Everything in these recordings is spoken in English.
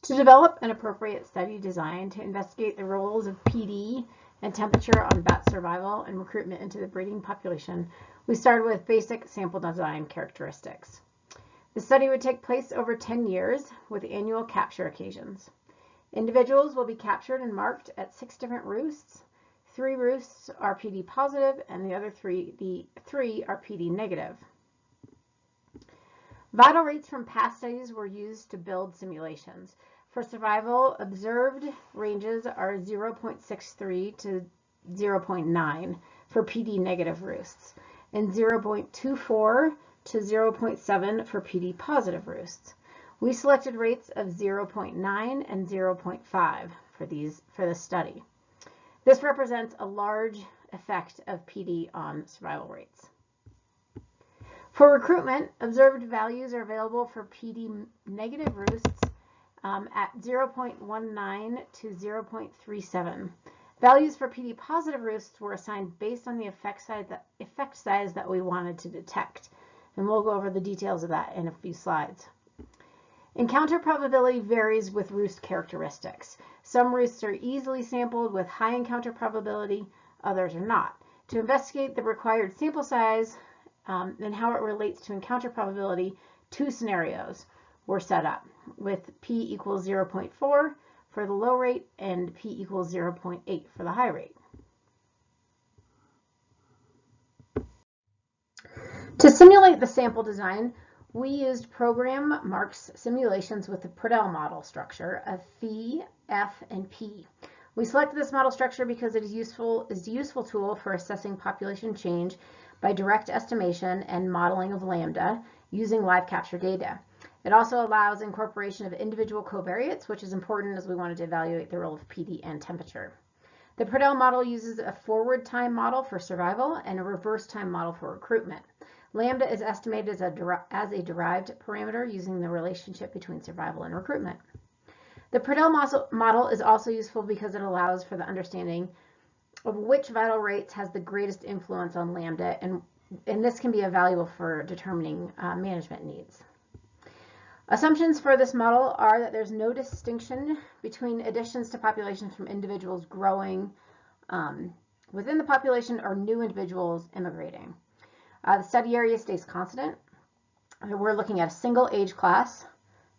To develop an appropriate study design to investigate the roles of PD and temperature on bat survival and recruitment into the breeding population, we started with basic sample design characteristics. The study would take place over 10 years with annual capture occasions. Individuals will be captured and marked at 6 different roosts. 3 roosts are PD positive and the other three are PD negative. Vital rates from past studies were used to build simulations. For survival, observed ranges are 0.63 to 0.9 for PD negative roosts and 0.24 to 0.7 for PD positive roosts. We selected rates of 0.9 and 0.5 for this study. This represents a large effect of PD on survival rates. For recruitment, observed values are available for PD negative roosts at 0.19 to 0.37. Values for PD positive roosts were assigned based on the effect size that we wanted to detect, and we'll go over the details of that in a few slides. Encounter probability varies with roost characteristics. Some roosts are easily sampled with high encounter probability, others are not. To investigate the required sample size and how it relates to encounter probability, 2 scenarios were set up with P equals 0.4 for the low rate and P equals 0.8 for the high rate. To simulate the sample design, we used program marks simulations with the Pradel model structure of phi, F, and P. We selected this model structure because it is a useful tool for assessing population change by direct estimation and modeling of lambda using live capture data. It also allows incorporation of individual covariates, which is important as we wanted to evaluate the role of PD and temperature. The Pradel model uses a forward time model for survival and a reverse time model for recruitment. Lambda is estimated as a derived parameter using the relationship between survival and recruitment. The Pradel model is also useful because it allows for the understanding of which vital rates has the greatest influence on lambda, and this can be valuable for determining management needs. Assumptions for this model are that there's no distinction between additions to populations from individuals growing within the population or new individuals immigrating. The study area stays constant. We're looking at a single age class,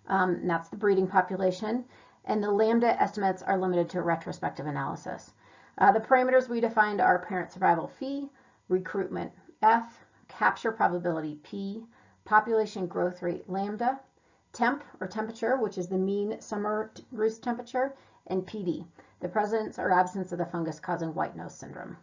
and that's the breeding population, and the lambda estimates are limited to retrospective analysis. The parameters we defined are parent survival phi, recruitment F, capture probability P, population growth rate lambda, temp or temperature, which is the mean summer roost temperature, and PD, the presence or absence of the fungus causing white nose syndrome.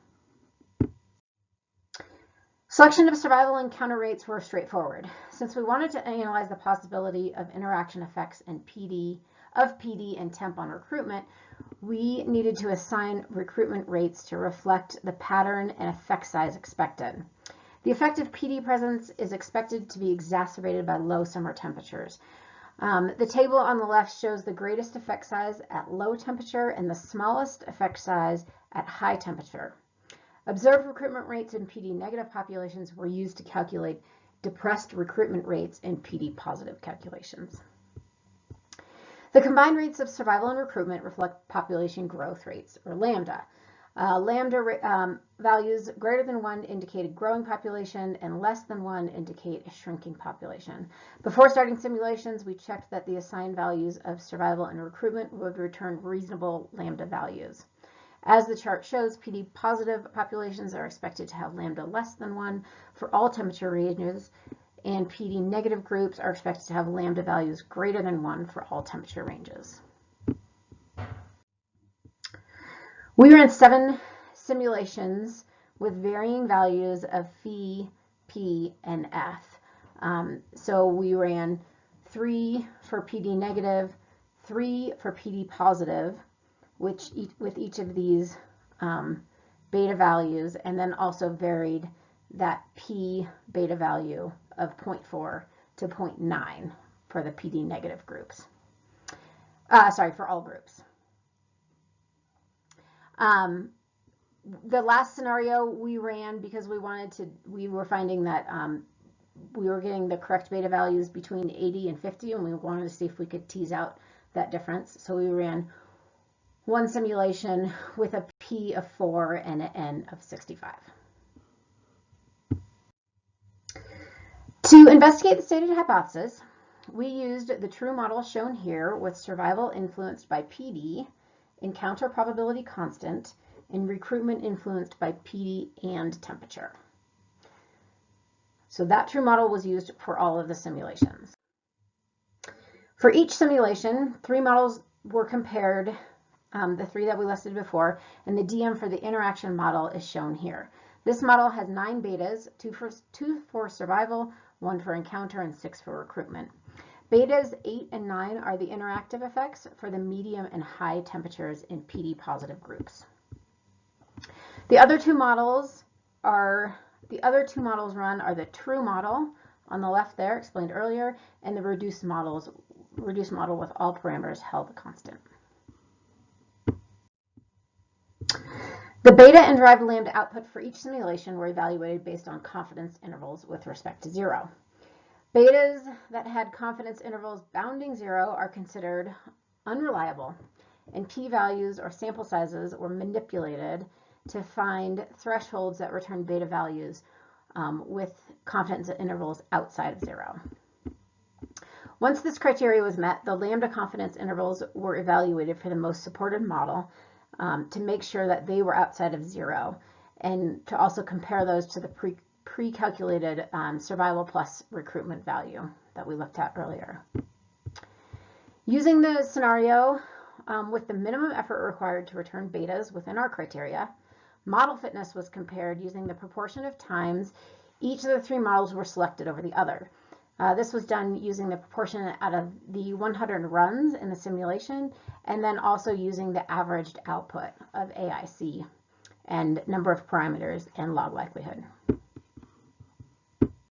Selection of survival encounter rates were straightforward. Since we wanted to analyze the possibility of interaction effects in PD and temp on recruitment, we needed to assign recruitment rates to reflect the pattern and effect size expected. The effective PD presence is expected to be exacerbated by low summer temperatures. The table on the left shows the greatest effect size at low temperature and the smallest effect size at high temperature. Observed recruitment rates in PD negative populations were used to calculate depressed recruitment rates in PD positive calculations. The combined rates of survival and recruitment reflect population growth rates, or lambda. Lambda values greater than 1 indicate a growing population and less than 1 indicate a shrinking population. Before starting simulations, we checked that the assigned values of survival and recruitment would return reasonable lambda values. As the chart shows, PD positive populations are expected to have lambda less than 1 for all temperature ranges, and PD negative groups are expected to have lambda values greater than 1 for all temperature ranges. We ran 7 simulations with varying values of phi, P, and F. So we ran 3 for PD negative, 3 for PD positive, with each of these beta values, and then also varied that P beta value of 0.4 to 0.9 for the PD negative groups. For all groups. The last scenario we ran because we were finding that we were getting the correct beta values between 80 and 50, and we wanted to see if we could tease out that difference. So we ran one simulation with a P of 4 and an N of 65. To investigate the stated hypothesis, we used the true model shown here with survival influenced by PD, encounter probability constant, and recruitment influenced by PD and temperature. So that true model was used for all of the simulations. For each simulation, 3 models were compared, the 3 that we listed before, and the DM for the interaction model is shown here. This model has 9 betas, 2 for survival, 1 for encounter, and 6 for recruitment. Betas 8 and 9 are the interactive effects for the medium and high temperatures in PD positive groups. The other two models run are the true model on the left there, explained earlier, and the reduced model with all parameters held constant. The beta and derived lambda output for each simulation were evaluated based on confidence intervals with respect to 0. Betas that had confidence intervals bounding 0 are considered unreliable, and p-values or sample sizes were manipulated to find thresholds that return beta values with confidence intervals outside of 0. Once this criteria was met, the lambda confidence intervals were evaluated for the most supported model to make sure that they were outside of 0, and to also compare those to the pre-calculated survival plus recruitment value that we looked at earlier. Using the scenario with the minimum effort required to return betas within our criteria, model fitness was compared using the proportion of times each of the 3 models were selected over the other. This was done using the proportion out of the 100 runs in the simulation, and then also using the averaged output of AIC and number of parameters and log likelihood.